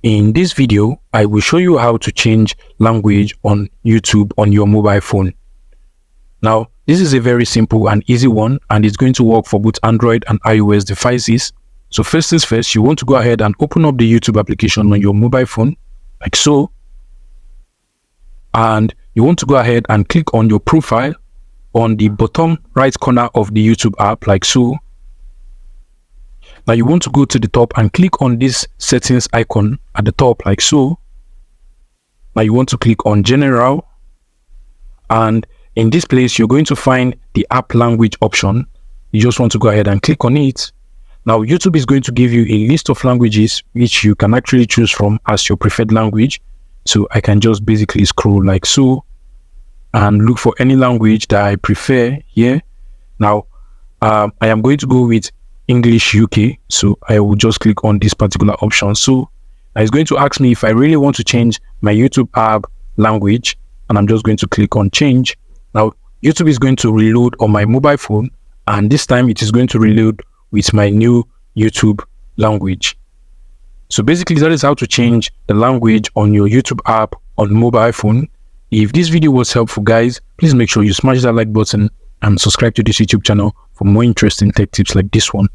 In this video, I will show you how to change language on YouTube on your mobile phone. Now, this is a very simple and easy one, and it's going to work for both Android and iOS devices. So first things first, you want to go ahead and open up the YouTube application on your mobile phone, like so. And you want to go ahead and click on your profile on the bottom right corner of the YouTube app, like so. Now you want to go to the top and click on this settings icon at the top, like so. Now you want to click on general, and in this place you're going to find the app language option. You just want to go ahead and click on it. Now YouTube is going to give you a list of languages which you can actually choose from as your preferred language. So I can just basically scroll like so and look for any language that I prefer here. Now I am going to go with English UK, so I will just click on this particular option. So it's going to ask me if I really want to change my YouTube app language, and I'm just going to click on change. Now YouTube is going to reload on my mobile phone, and this time it is going to reload with my new YouTube language. So basically that is how to change the language on your YouTube app on mobile phone. If this video was helpful, guys, please make sure you smash that like button and subscribe to this YouTube channel for more interesting tech tips like this one.